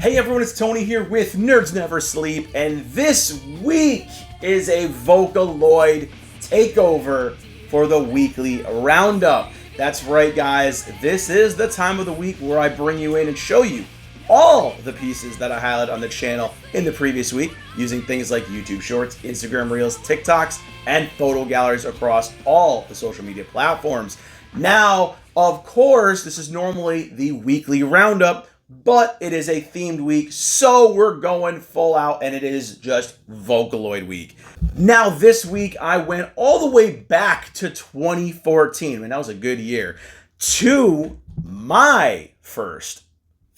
Hey everyone, it's Tony here with Nerds Never Sleep, and this week is a Vocaloid takeover for the weekly Roundup. That's right guys, this is the time of the week where I bring you in and show you all the pieces that I highlighted on the channel in the previous week using things like YouTube Shorts, Instagram Reels, TikToks, and photo galleries across all the social media platforms. Now, of course, this is normally the weekly Roundup, but it is a themed week, so we're going full out, and it is just Vocaloid week. Now, this week, I went all the way back to 2014, I mean, that was a good year, to my first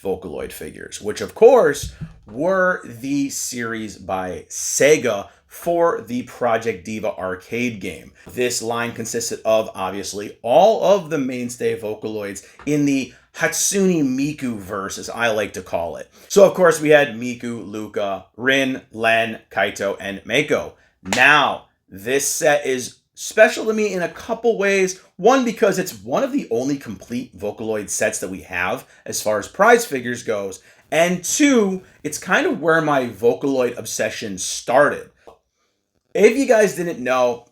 Vocaloid figures, which, of course, were the series by Sega for the Project Diva Arcade game. This line consisted of, obviously, all of the mainstay Vocaloids in the Hatsune Miku verse, as I like to call it. So, of course, we had Miku, Luka, Rin, Len, Kaito, and MEIKO. Now, this set is special to me in a couple ways. One, because it's one of the only complete Vocaloid sets that we have as far as prize figures goes. And two, it's kind of where my Vocaloid obsession started. If you guys didn't know,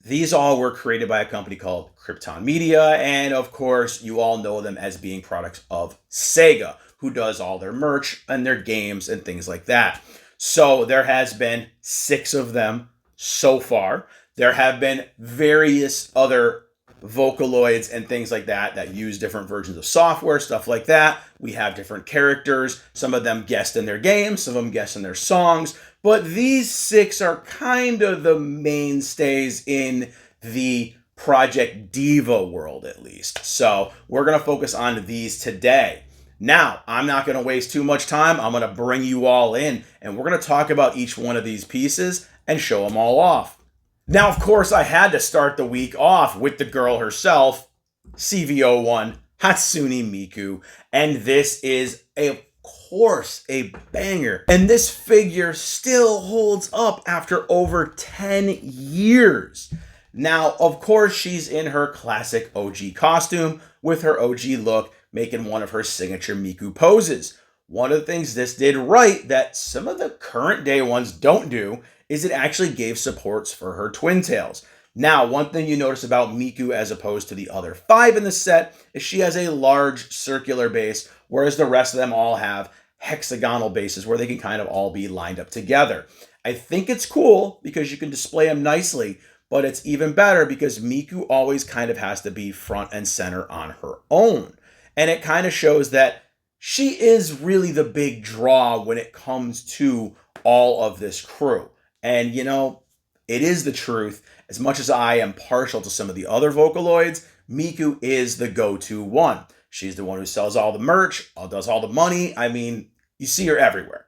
these all were created by a company called Krypton Media, and of course, you all know them as being products of Sega, who does all their merch and their games and things like that. So there has been 6 of them so far. There have been various other Vocaloids and things like that that use different versions of software, stuff like that. We have different characters. Some of them guest in their games, some of them guest in their songs. But these 6 are kind of the mainstays in the Project Diva world, at least. So we're going to focus on these today. Now, I'm not going to waste too much time. I'm going to bring you all in, and we're going to talk about each one of these pieces and show them all off. Now, of course, I had to start the week off with the girl herself, CVO1, Hatsune Miku, and this is of course a banger. And this figure still holds up after over 10 years. Now, of course, she's in her classic OG costume with her OG look, making one of her signature Miku poses. One of the things this did right that some of the current day ones don't do is it actually gave supports for her twin tails. Now, one thing you notice about Miku as opposed to the other 5 in the set is she has a large circular base, whereas the rest of them all have hexagonal bases where they can kind of all be lined up together. I think it's cool because you can display them nicely, but it's even better because Miku always kind of has to be front and center on her own. And it kind of shows that she is really the big draw when it comes to all of this crew. And, you know, it is the truth. As much as I am partial to some of the other Vocaloids, Miku is the go-to one. She's the one who sells all the merch, does all the money. I mean, you see her everywhere.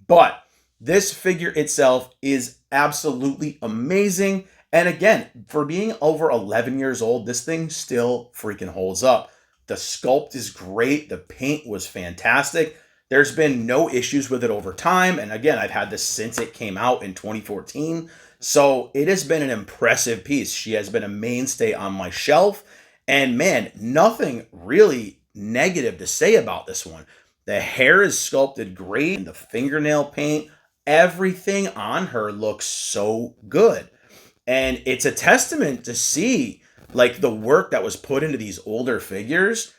But this figure itself is absolutely amazing. And again, for being over 11 years old, this thing still freaking holds up. The sculpt is great. The paint was fantastic. There's been no issues with it over time. And again, I've had this since it came out in 2014. So it has been an impressive piece. She has been a mainstay on my shelf. And man, nothing really negative to say about this one. The hair is sculpted great. And the fingernail paint, everything on her looks so good. And it's a testament to see like the work that was put into these older figures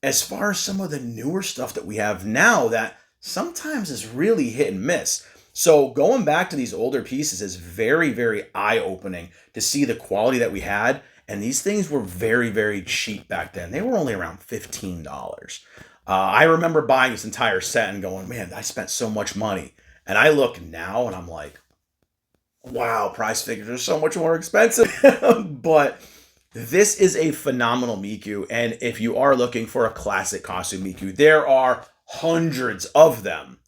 as far as some of the newer stuff that we have now that sometimes is really hit and miss. So going back to these older pieces is very, very eye-opening to see the quality that we had. And these things were very, very cheap back then. They were only around $15. I remember buying this entire set and going, man, I spent so much money. And I look now and I'm like, wow, prize figures are so much more expensive. But this is a phenomenal Miku, and if you are looking for a classic costume Miku, there are hundreds of them.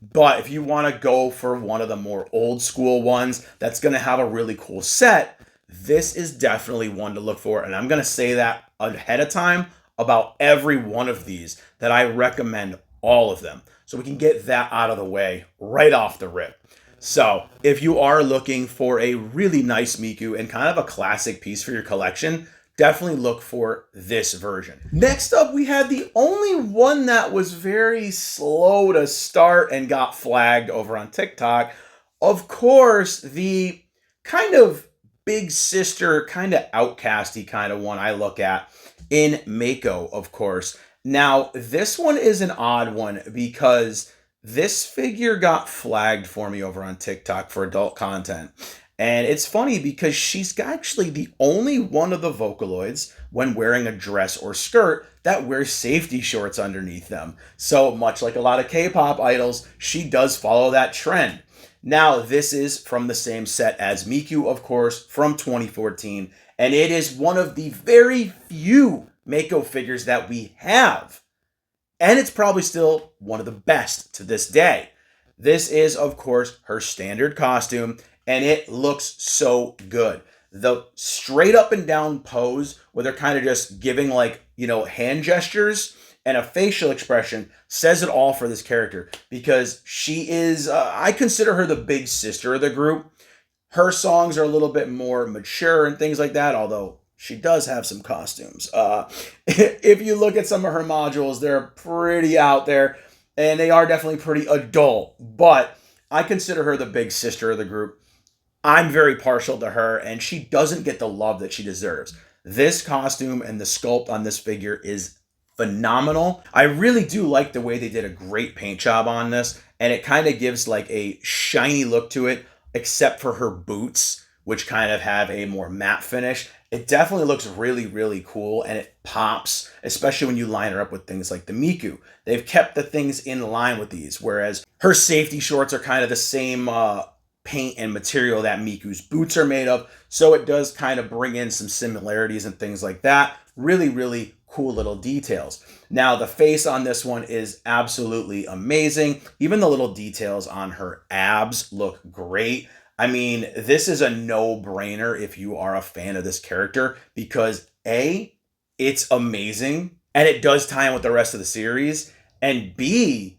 But if you want to go for one of the more old school ones that's going to have a really cool set, this is definitely one to look for. And I'm going to say that ahead of time about every one of these, that I recommend all of them. So we can get that out of the way right off the rip. So if you are looking for a really nice Miku and kind of a classic piece for your collection, definitely look for this version. Next up, we had the only one that was very slow to start and got flagged over on TikTok. Of course, the kind of big sister, kind of outcasty kind of one I look at in MEIKO, of course. Now, this one is an odd one because this figure got flagged for me over on TikTok for adult content. And it's funny because she's actually the only one of the Vocaloids when wearing a dress or skirt that wears safety shorts underneath them. So much like a lot of K-pop idols, she does follow that trend. Now, this is from the same set as Miku, of course, from 2014. And it is one of the very few MEIKO figures that we have. And it's probably still one of the best to this day. This is, of course, her standard costume. And it looks so good. The straight up and down pose where they're kind of just giving like, hand gestures and a facial expression says it all for this character because she is, I consider her the big sister of the group. Her songs are a little bit more mature and things like that, although she does have some costumes. If you look at some of her modules, they're pretty out there and they are definitely pretty adult, but I consider her the big sister of the group. I'm very partial to her, and she doesn't get the love that she deserves. This costume and the sculpt on this figure is phenomenal. I really do like the way they did a great paint job on this, and it kind of gives like a shiny look to it, except for her boots, which kind of have a more matte finish. It definitely looks really, really cool, and it pops, especially when you line her up with things like the Miku. They've kept the things in line with these, whereas her safety shorts are kind of the same paint and material that Miku's boots are made of. So it does kind of bring in some similarities and things like that. Really, really cool little details. Now, the face on this one is absolutely amazing. Even the little details on her abs look great. I mean, this is a no-brainer if you are a fan of this character because A, it's amazing and it does tie in with the rest of the series. And B,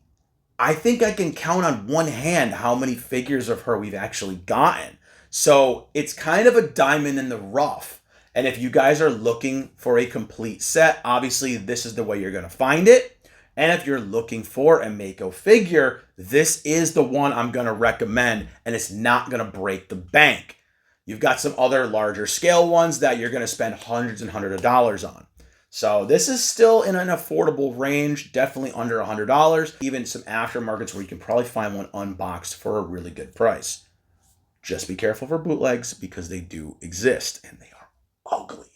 I think I can count on one hand how many figures of her we've actually gotten. So it's kind of a diamond in the rough. And if you guys are looking for a complete set, obviously this is the way you're going to find it. And if you're looking for a MEIKO figure, this is the one I'm going to recommend, and it's not going to break the bank. You've got some other larger scale ones that you're going to spend hundreds and hundreds of dollars on. So this is still in an affordable range, definitely under $100. Even some aftermarkets where you can probably find one unboxed for a really good price. Just be careful for bootlegs because they do exist and they are ugly.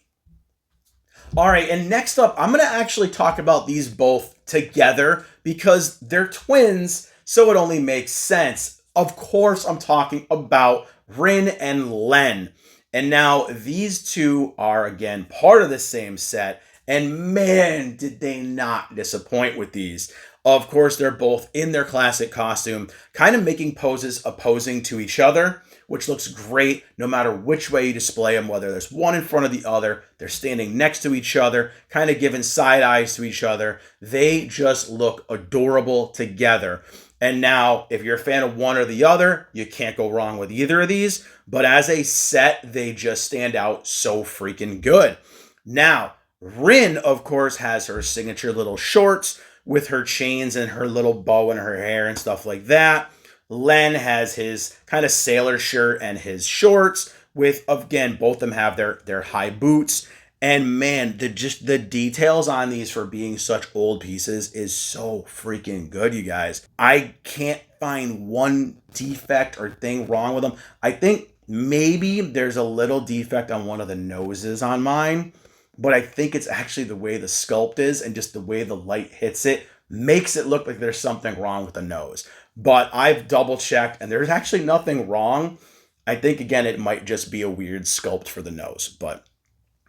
All right, and next up, I'm going to actually talk about these both together because they're twins, so it only makes sense. Of course, I'm talking about Rin and Len. And now these two are, again, part of the same set. And man, did they not disappoint with these. Of course, they're both in their classic costume, kind of making poses opposing to each other, which looks great no matter which way you display them, whether there's one in front of the other, they're standing next to each other, kind of giving side eyes to each other. They just look adorable together. And now, if you're a fan of one or the other, you can't go wrong with either of these. But as a set, they just stand out so freaking good. Now, Rin, of course, has her signature little shorts with her chains and her little bow in her hair and stuff like that. Len has his kind of sailor shirt and his shorts with, again, both of them have their high boots. And man, the details on these for being such old pieces is so freaking good, you guys. I can't find one defect or thing wrong with them. I think maybe there's a little defect on one of the noses on mine. But I think it's actually the way the sculpt is and just the way the light hits it makes it look like there's something wrong with the nose. But I've double checked and there's actually nothing wrong. I think, again, it might just be a weird sculpt for the nose. But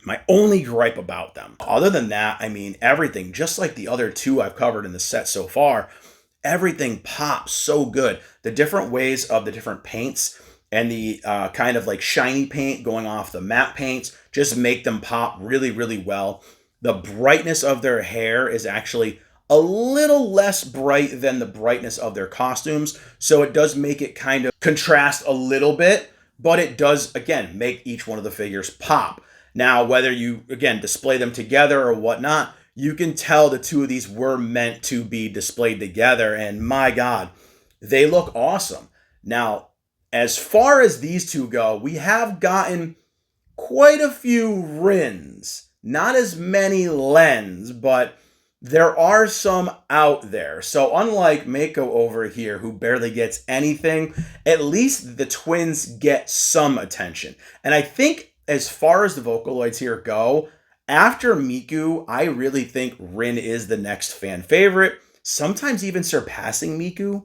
my only gripe about them, other than that, I mean, everything, just like the other two I've covered in the set so far, everything pops so good. The different ways of the different paints and the kind of like shiny paint going off the matte paints just make them pop really, really well. The brightness of their hair is actually a little less bright than the brightness of their costumes. So it does make it kind of contrast a little bit, but it does, again, make each one of the figures pop. Now, whether you, again, display them together or whatnot, you can tell the two of these were meant to be displayed together. And my God, they look awesome. Now, as far as these two go, we have gotten quite a few Rins. Not as many Lens, but there are some out there. So unlike MEIKO over here, who barely gets anything, at least the twins get some attention. And I think as far as the Vocaloids here go, after Miku, I really think Rin is the next fan favorite, sometimes even surpassing Miku,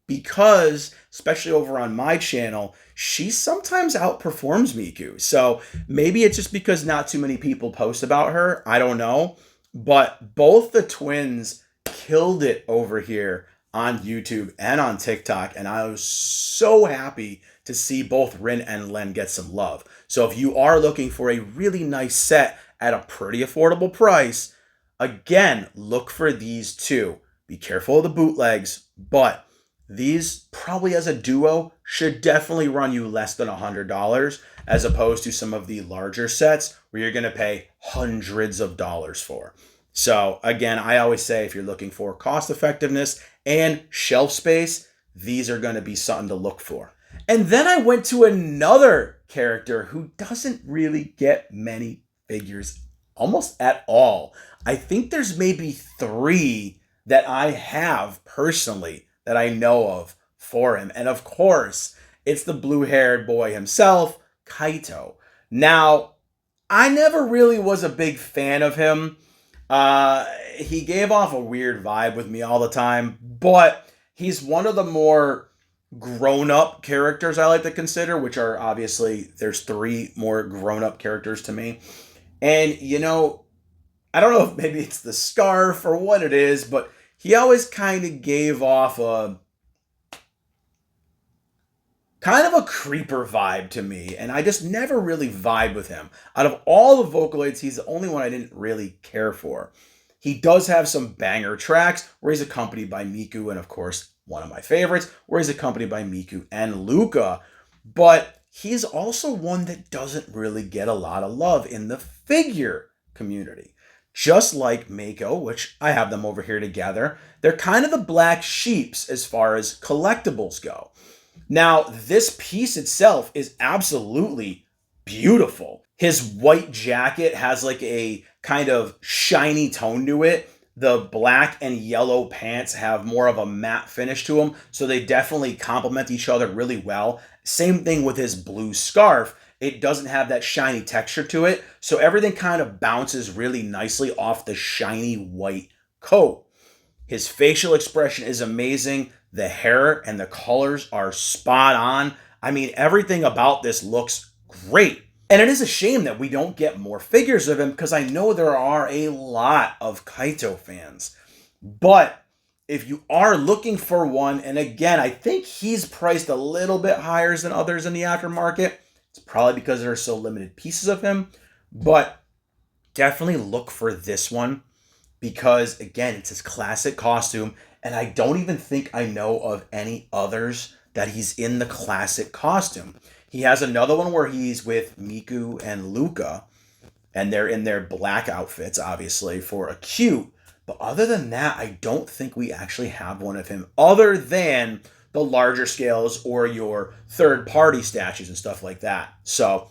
because, especially over on my channel, she sometimes outperforms Miku. So maybe it's just because not too many people post about her. I don't know. But both the twins killed it over here on YouTube and on TikTok. And I was so happy to see both Rin and Len get some love. So if you are looking for a really nice set at a pretty affordable price, again, look for these two. Be careful of the bootlegs, but these probably as a duo should definitely run you less than $100 as opposed to some of the larger sets where you're going to pay hundreds of dollars for. So again, I always say if you're looking for cost effectiveness and shelf space, these are going to be something to look for. And then I went to another character who doesn't really get many figures almost at all. I think there's maybe 3 that I have personally that I know of for him. And of course, it's the blue-haired boy himself, Kaito. Now, I never really was a big fan of him. He gave off a weird vibe with me all the time, but he's one of the more grown-up characters I like to consider, which are obviously, there's 3 more grown-up characters to me. And, you know, I don't know if maybe it's the scarf or what it is, but he always kind of gave off a creeper vibe to me, and I just never really vibed with him. Out of all the Vocaloids, he's the only one I didn't really care for. He does have some banger tracks where he's accompanied by Miku, and of course, one of my favorites, where he's accompanied by Miku and Luka, but he's also one that doesn't really get a lot of love in the figure community. Just like MEIKO, which I have them over here together, they're kind of the black sheeps as far as collectibles go. Now, this piece itself is absolutely beautiful. His white jacket has like a kind of shiny tone to it. The black and yellow pants have more of a matte finish to them, so they definitely complement each other really well. Same thing with his blue scarf. It doesn't have that shiny texture to it, so everything kind of bounces really nicely off the shiny white coat. His facial expression is amazing. The hair and the colors are spot on. I mean, everything about this looks great. And it is a shame that we don't get more figures of him, because I know there are a lot of Kaito fans. But if you are looking for one, and again, I think he's priced a little bit higher than others in the aftermarket. It's probably because there are so limited pieces of him, but definitely look for this one because, again, it's his classic costume, and I don't even think I know of any others that he's in the classic costume. He has another one where he's with Miku and Luka, and they're in their black outfits, obviously, for a cute. But other than that, I don't think we actually have one of him other than the larger scales or your third-party statues and stuff like that. So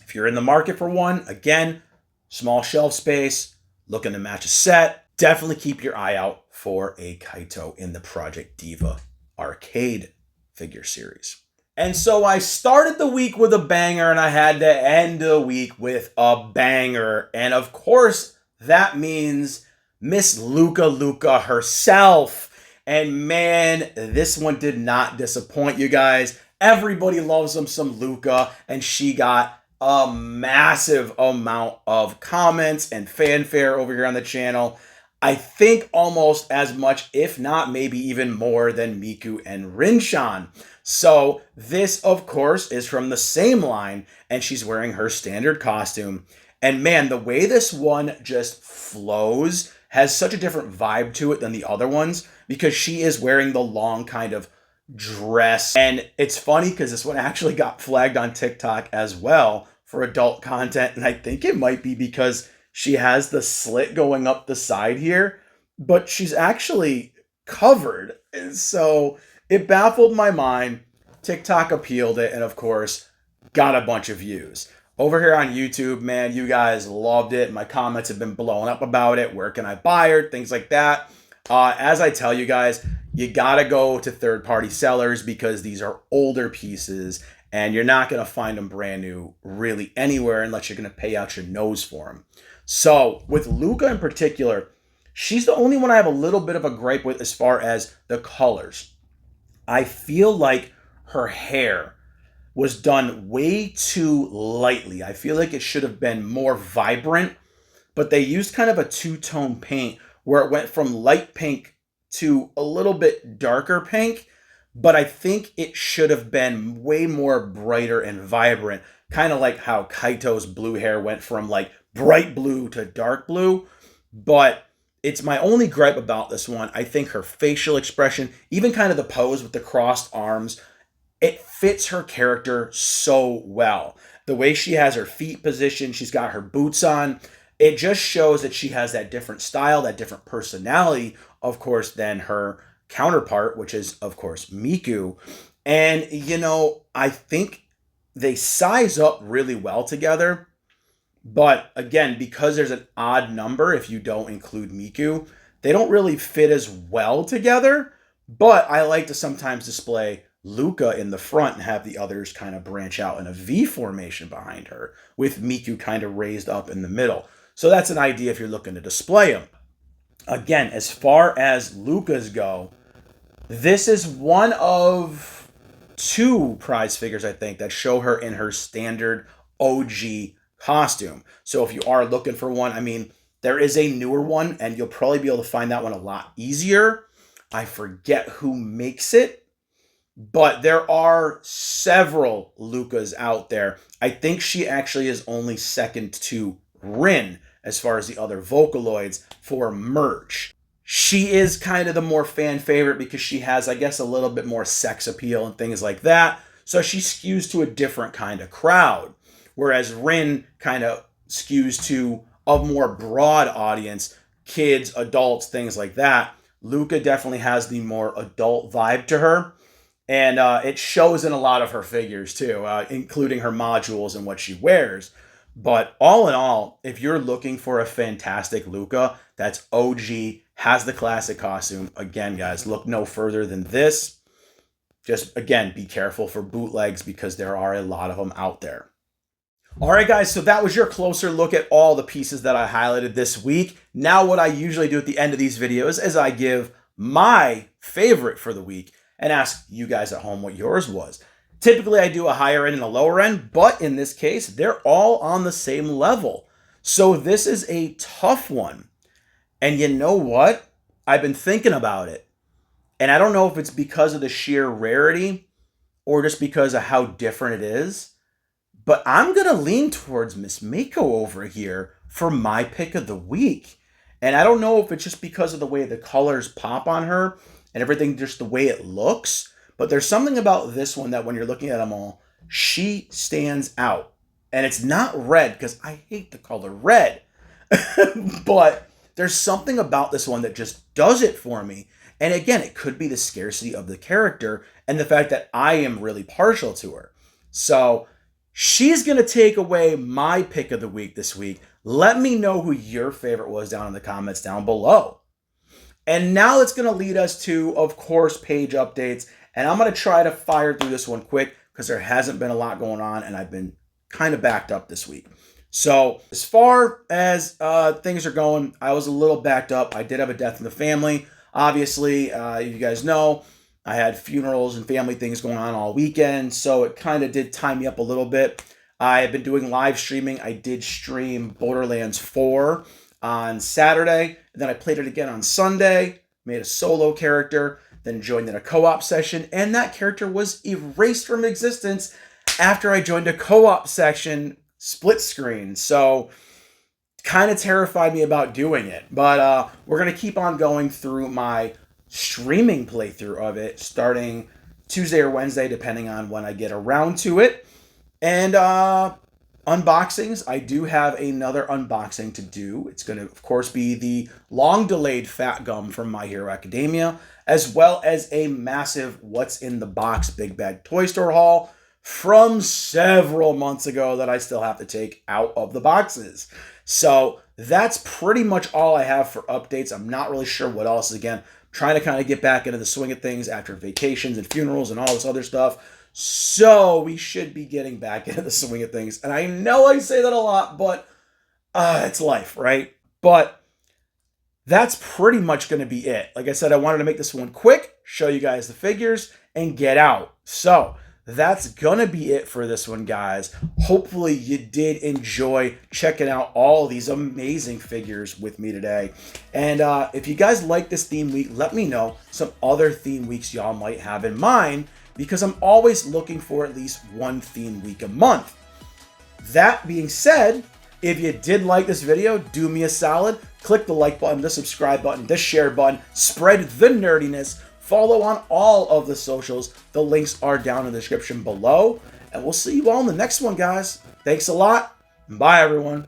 if you're in the market for one, again, small shelf space, looking to match a set, definitely keep your eye out for a Kaito in the Project Diva Arcade figure series. And so I started the week with a banger, and I had to end the week with a banger. And of course, that means Miss Luka herself. And man, this one did not disappoint, you guys. Everybody loves some Luka, and she got a massive amount of comments and fanfare over here on the channel. I think almost as much, if not maybe even more, than Miku and Rinshan. So this, of course, is from the same line, and she's wearing her standard costume. And man, the way this one just flows has such a different vibe to it than the other ones, because she is wearing the long kind of dress. And it's funny because this one actually got flagged on TikTok as well for adult content, and I think it might be because she has the slit going up the side here, but she's actually covered. And so it baffled my mind. TikTok appealed it, and of course, got a bunch of views. Over here on YouTube, man, you guys loved it. My comments have been blowing up about it. Where can I buy her? Things like that. As I tell you guys, you gotta go to third-party sellers because these are older pieces and you're not gonna find them brand new really anywhere unless you're gonna pay out your nose for them. So with Luka in particular, she's the only one I have a little bit of a gripe with as far as the colors. I feel like her hair was done way too lightly. I feel like it should have been more vibrant, but they used kind of a two-tone paint where it went from light pink to a little bit darker pink, but I think it should have been way more brighter and vibrant, kind of like how Kaito's blue hair went from like bright blue to dark blue. But it's my only gripe about this one. I think her facial expression, even kind of the pose with the crossed arms, it fits her character so well. The way she has her feet positioned, she's got her boots on. It just shows that she has that different style, that different personality, of course, than her counterpart, which is, of course, Miku. And, you know, I think they size up really well together. But again, because there's an odd number, if you don't include Miku, they don't really fit as well together. But I like to sometimes display Luka in the front and have the others kind of branch out in a V formation behind her, with Miku kind of raised up in the middle. So that's an idea if you're looking to display them. Again, as far as Luka's go, this is one of two prize figures, I think, that show her in her standard OG costume. So if you are looking for one, I mean, there is a newer one, and you'll probably be able to find that one a lot easier. I forget who makes it, but there are several Lukas out there. I think she actually is only second to Rin as far as the other Vocaloids for merch. She is kind of the more fan favorite because she has, I guess, a little bit more sex appeal and things like that. So she skews to a different kind of crowd. Whereas Rin kind of skews to a more broad audience, kids, adults, things like that. Luka definitely has the more adult vibe to her. And it shows in a lot of her figures too, including her modules and what she wears. But all in all, if you're looking for a fantastic Luka that's OG, has the classic costume, again, guys, look no further than this. Just, again, be careful for bootlegs because there are a lot of them out there. All right, guys, so that was your closer look at all the pieces that I highlighted this week. Now what I usually do at the end of these videos is I give my favorite for the week and ask you guys at home what yours was. Typically, I do a higher end and a lower end, but in this case, they're all on the same level. So this is a tough one. And you know what? I've been thinking about it. And I don't know if it's because of the sheer rarity or just because of how different it is, but I'm going to lean towards Miss MEIKO over here for my pick of the week. And I don't know if it's just because of the way the colors pop on her and everything, just the way it looks. But there's something about this one that when you're looking at them all, she stands out. And it's not red, because I hate the color red. But there's something about this one that just does it for me. And again, it could be the scarcity of the character and the fact that I am really partial to her. So she's going to take away my pick of the week this week. Let me know who your favorite was down in the comments down below. And now it's going to lead us to, of course, page updates. And I'm going to try to fire through this one quick because there hasn't been a lot going on and I've been kind of backed up this week. So as far as things are going, I was a little backed up. I did have a death in the family. Obviously, you guys know, I had funerals and family things going on all weekend. So it kind of did tie me up a little bit. I have been doing live streaming. I did stream Borderlands 4 on Saturday. And then I played it again on Sunday. Made a solo character. Then joined in a co-op session, and that character was erased from existence after I joined a co-op section split screen. So kind of terrified me about doing it. But we're going to keep on going through my streaming playthrough of it starting Tuesday or Wednesday, depending on when I get around to it. And unboxings, I do have another unboxing to do. It's going to, of course, be the long-delayed Fat Gum from My Hero Academia, as well as a massive What's in the Box Big Bad Toy Store haul from several months ago that I still have to take out of the boxes. So that's pretty much all I have for updates. I'm not really sure what else. Again, trying to kind of get back into the swing of things after vacations and funerals and all this other stuff. So we should be getting back into the swing of things. And I know I say that a lot, but it's life, right? But that's pretty much going to be it. Like I said, I wanted to make this one quick, show you guys the figures, and get out. So that's going to be it for this one, guys. Hopefully you did enjoy checking out all these amazing figures with me today. And if you guys like this theme week, let me know some other theme weeks y'all might have in mind, because I'm always looking for at least one theme week a month. That being said, if you did like this video, do me a solid. Click the like button, the subscribe button, the share button. Spread the nerdiness. Follow on all of the socials. The links are down in the description below. And we'll see you all in the next one, guys. Thanks a lot. Bye, everyone.